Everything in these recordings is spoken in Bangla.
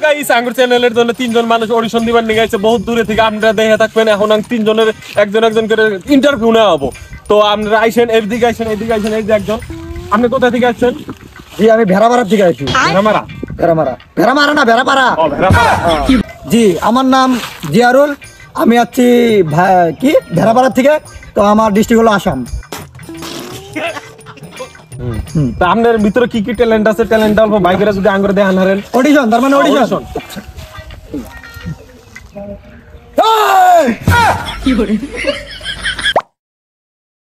গাইস আঙ্গুর চ্যানেলের জন্য তিনজন মানুষ অডিশন দিবার নিয়ে গেছে বহুত দূরে থেকে। আপনারা দেখে থাকবেন এখন তিনজনের একজন করে ইন্টারভিউ নেওয়া হবো। তো আপনারা আইসেন, এদিকে আইসেন, এই যে একজন। আপনি কোথা থেকে আসছেন? জি আমি ভেড়াপাড়া থেকে আইছি। ভেড়ামারা না ভেড়াপাড়া। জি আমার নাম জিয়ারুল, আমি আছি কি ভেড়াপাড়া থেকে। তো আমার ডিস্ট্রিক্ট হলো আসাম। তা আপনার ভিতরে কি কি ট্যালেন্ট আছে? ট্যালেন্ট অল্প বাইকেরা যদি আঙ্গুর দেখান হারেন। অডিশন, তার মানে অডিশন।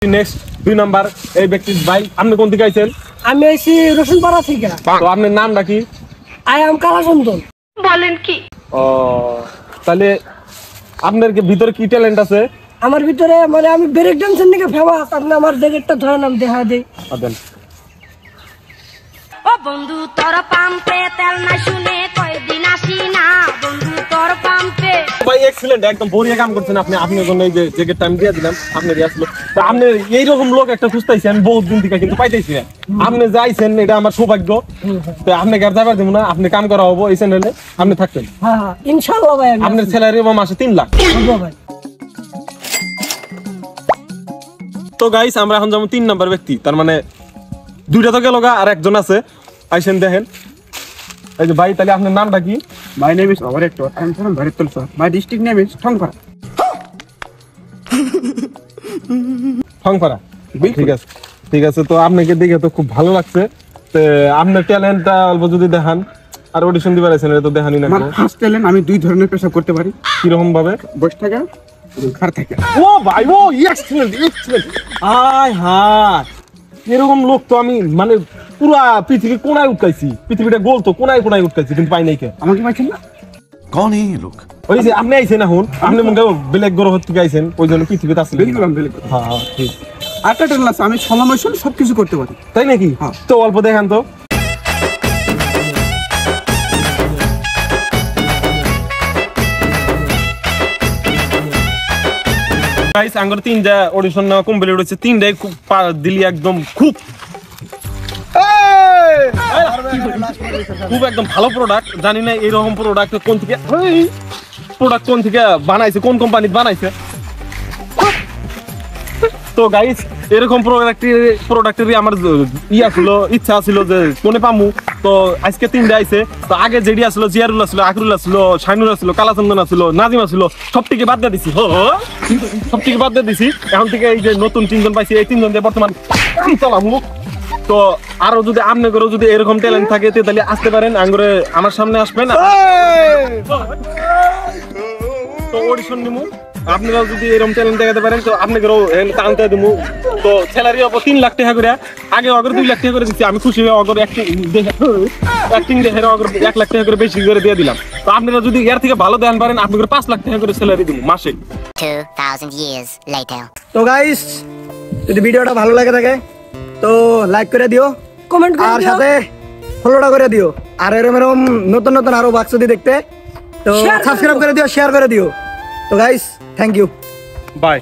নেক্সট 2 নাম্বার এই ব্যক্তি ভাই, আপনি কোন থেকে আইছেন? আমি আইছি রসুনপাড়া থেকে। তো আপনার নামটা কি? I am Kalachandan. বলেন কি? ও তাহলে আপনার ভিতরে কি ট্যালেন্ট আছে? আমার ভিতরে মানে আমি ব্রেক ডান্সের দিকে ফেমাস। আপনি আমার জ্যাকেটটা ধরে নাম দেখা দেই। আদেন। ও বন্ধু তোর পাম্পে তেল না শুনে কয়দিন আসি না। বন্ধু তোর পাম্পে ভাই এক্সিলেন্ট, একদম বড়িয়া কাম করছেন আপনি। আপনার জন্য এই যে জ্যাকেট টাইম দিয়ে দিলাম, আপনি আসলো। তো আপনি এইরকম লোক একটা খুঁজতেছি আমি বহুত দিন থেকে, কিন্তু পাইতেছি না। আপনি যাইছেন, এটা আমার সৌভাগ্য। তো আপনাকে আর যাবার দেবো না, আপনি কাম করা হবো এই চ্যানেলে, আপনি থাকবেন। হ্যাঁ হ্যাঁ ইনশাআল্লাহ ভাই। আপনার স্যালারি মাসে 3 লাখ। ভাই তো গাইস আমরা এখন যেমন 3 নাম্বার ব্যক্তি, তার মানে 2টা তো গেল গা, আর একজন আছে। আইসেন দেখেন এই যে ভাই। তাহলে আপনার নামটা কি? My name is Overactor. I am from Bharatpur, sir. My district name is Thongpara. ফংপাড়া। ঠিক আছে। তো আপনাকে দেখে তো খুব ভালো লাগছে। তো আপনার ট্যালেন্টটা অল্প যদি দেখান। আর অডিশন দিবার আছেন, এটা তো দেখানি না। আমার ফার্স্ট ট্যালেন্ট, আমি 2 ধরনের পেশা করতে পারি। কিরকম ভাবে? বসে থাকা এবং খাড়া থাকা। ও ভাই, ও এক্সেলেন্ট। আয় হায়, এরকম লোক তো আমি মানে পুরা পৃথিবীর কোনায় উঠকাইছি। পৃথিবীটা গোল তো কোনায় উঠকাইছি, কিন্তু পাই নাই। কে আমাকে পাইছেন না? कौन है ये लोग? ওই যে আপনি আইছেন এখন, আপনি মনে করেন ব্ল্যাক গ্রহ থেকে আইছেন, ওই জন্য পৃথিবীতে আসলে। বিলকুল। হ্যাঁ ঠিক। আরেকটা ট্যালেন্ট আছে, আমি সমাবেশন সবকিছু করতে পারি। তাই নাকি? হ্যাঁ। তো অল্প দেখান তো। গাইস আঙ্গুর 3টা অডিশন না কমপ্লিট হয়েছে। 3টাই খুব দিলি একদম খুব একদম ভালো প্রোডাক্ট। জানি না এরকম প্রোডাক্ট কোন থেকে বানাইছে, কোন কোম্পানি বানাইছে। তো গাইস এরকম প্রোডাক্টেরই আমার ইচ্ছা ছিল যে কোনে পামু। তো আজকে 3টা আইছে। তো আগে যেডি আসলো জিয়ারুল আসলো, আকরুল আসলো, শাইনুর আসলো, কালাচন্দন আসলো, নাজিম আসলো, সবটিকে বাদ দিয়ে দিছি। সবটিকে বাদ দিয়ে দিছি। এখন থেকে এই যে নতুন 3জন পাইছি, এই 3জন দিয়ে বর্তমান চালামু। তো আরো যদি আপনাদেরও যদি এরকম ট্যালেন্ট থাকে তাহলে আসতে পারেন, আঙ্গুরে আমার সামনে আসবেন। তো অডিশন নিমু। আপনারাও যদি এরকম ট্যালেন্ট দেখাতে পারেন তো আপনাদেরও টানতে দিমু। তো স্যালারি অব 3 লাখ টাকা করে। আগে অগর 2 লাখ টাকা করে দিচ্ছি, আমি খুশি হয়ে অগর অ্যাক্টিং দেখে অগর 1 লাখ টাকা করে বেশি করে দিয়ে দিলাম। তো আপনারা যদি এর থেকে ভালো দেন পারেন, আপনাদের 5 লাখ টাকা করে স্যালারি দিমু মাসে। 2000 years later. তো গাইস যদি ভিডিওটা ভালো লাগে থাকে তো লাইক করে দিও, কমেন্ট করে আর দিও। সাথে ফলোটা করে দিও। আর এরকম নতুন আরো বাক্সদি দেখতে তো সাবস্ক্রাইব করে দিও, শেয়ার করে দিও। তো গাইস থ্যাংক ইউ, বাই।